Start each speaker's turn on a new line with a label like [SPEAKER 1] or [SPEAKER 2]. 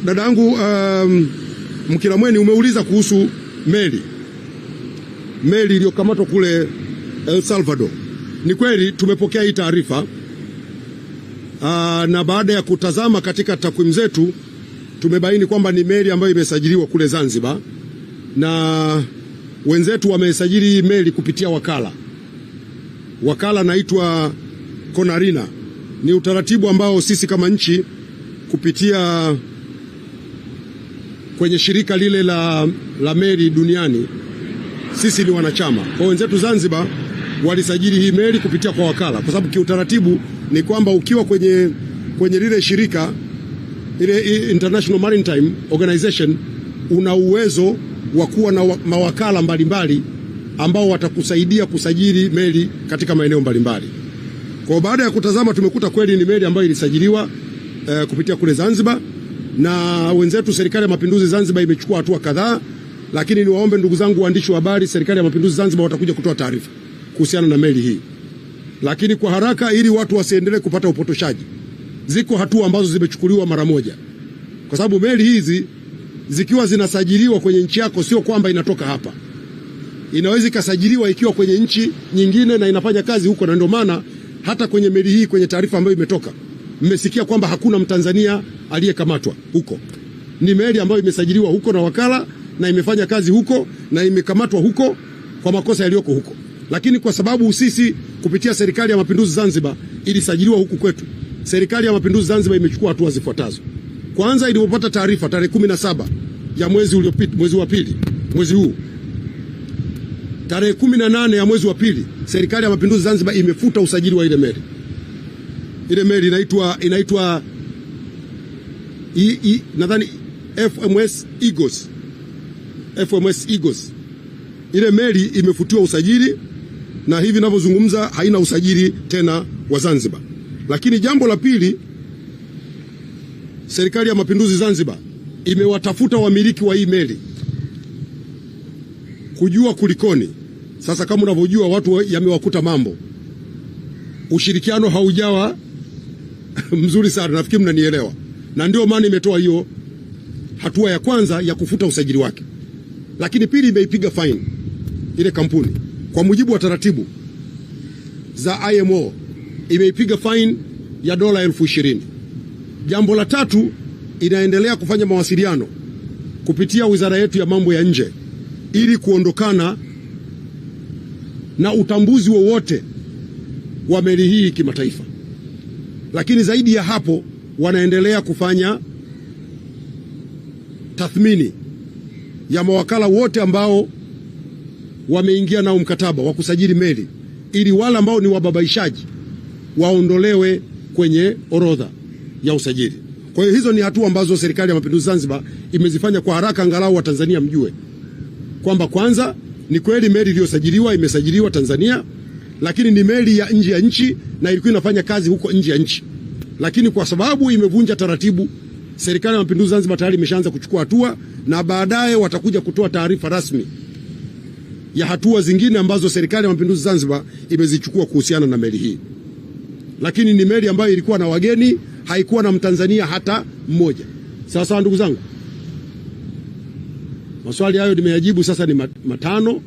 [SPEAKER 1] Dadangu Mkiramweni, umeuliza kuhusu meli iliyokamatwa kule El Salvador. Ni kweli tumepokea hii taarifa na baada ya kutazama katika takwimu zetu tumebaini kwamba ni meli ambayo imesajiliwa kule Zanzibar, na wenzetu wamesajili hii meli kupitia wakala naitwa Konarina. Ni utaratibu ambao sisi kama nchi kupitia kwenye shirika lile la meli duniani sisi ni wanachama. Kwa wenzetu Zanzibar walisajili hii meli kupitia kwa wakala, kwa sababu kiutaratibu ni kwamba ukiwa kwenye lile shirika ile International Maritime Organization una uwezo wa kuwa na mawakala mbalimbali ambao watakusaidia kusajili meli katika maeneo mbalimbali. Kwa baada ya kutazama tumekuta kweli ni meli ambayo ilisajiliwa kupitia kule Zanzibar, na wenzetu Serikali ya Mapinduzi Zanzibar imechukua hatua kadhaa, lakini niwaombe ndugu zangu waandishi wa habari, Serikali ya Mapinduzi Zanzibar watakuja kutoa taarifa kuhusiana na meli hii. Lakini kwa haraka, ili watu wasiendelee kupata upotoshaji, ziko hatua ambazo zimechukuliwa mara moja, kwa sababu meli hizi zikiwa zinasajiliwa kwenye nchi yako sio kwamba inatoka hapa, inaweza ikasajiliwa ikiwa kwenye nchi nyingine na inafanya kazi huko. Na ndio maana hata kwenye meli hii, kwenye taarifa ambayo imetoka, mmesikia kwamba hakuna Mtanzania aliyekamatwa huko. Ni meli ambayo imesajiliwa huko na wakala na imefanya kazi huko na imekamatwa huko kwa makosa yaliyoko huko. Lakini kwa sababu sisi kupitia Serikali ya Mapinduzi Zanzibar ilisajiliwa huku kwetu, Serikali ya Mapinduzi Zanzibar imechukua hatua zifuatazo. Kwanza, ilipopata taarifa tarehe 17 ya mwezi uliopita, mwezi wa pili, mwezi huu, tarehe 18 ya mwezi wa pili, Serikali ya Mapinduzi Zanzibar imefuta usajili wa ile meli. Ile meli inaitwa nadhani FMS Eagles. Ile meli imefutiwa usajili na hivi ninavyozungumza haina usajili tena wa Zanzibar. Lakini jambo la pili, Serikali ya Mapinduzi Zanzibar imewatafuta wamiliki wa hii meli kujua kulikoni. Sasa kama unavyojua watu yamewakuta mambo, ushirikiano haujawa mzuri sana, nafikiri mnanielewa, na ndio maana imetoa hiyo hatua ya kwanza ya kufuta usajili wake. Lakini pili, imeipiga fine ile kampuni kwa mujibu wa taratibu za IMO, imeipiga fine ya dola 20,000. Jambo la tatu, inaendelea kufanya mawasiliano kupitia wizara yetu ya mambo ya nje ili kuondokana na utambuzi wowote wa meli hii kimataifa. Lakini zaidi ya hapo, wanaendelea kufanya tathmini ya mawakala wote ambao wameingia nao mkataba wa kusajili meli, ili wale ambao ni wababaishaji waondolewe kwenye orodha ya usajili. Kwa hiyo hizo ni hatua ambazo Serikali ya Mapinduzi Zanzibar imezifanya kwa haraka, angalau Watanzania mjue kwamba kwanza ni kweli meli iliyosajiliwa imesajiliwa Tanzania, lakini ni meli ya nje ya nchi na ilikuwa inafanya kazi huko nje ya nchi. Lakini kwa sababu imevunja taratibu, Serikali ya Mapinduzi Zanzibar tayari imeshaanza kuchukua hatua, na baadaye watakuja kutoa taarifa rasmi ya hatua zingine ambazo Serikali ya Mapinduzi Zanzibar imezichukua kuhusiana na meli hii. Lakini ni meli ambayo ilikuwa na wageni, haikuwa na Mtanzania hata mmoja. Sasa ndugu zangu, maswali hayo nimeyajibu, sasa ni matano.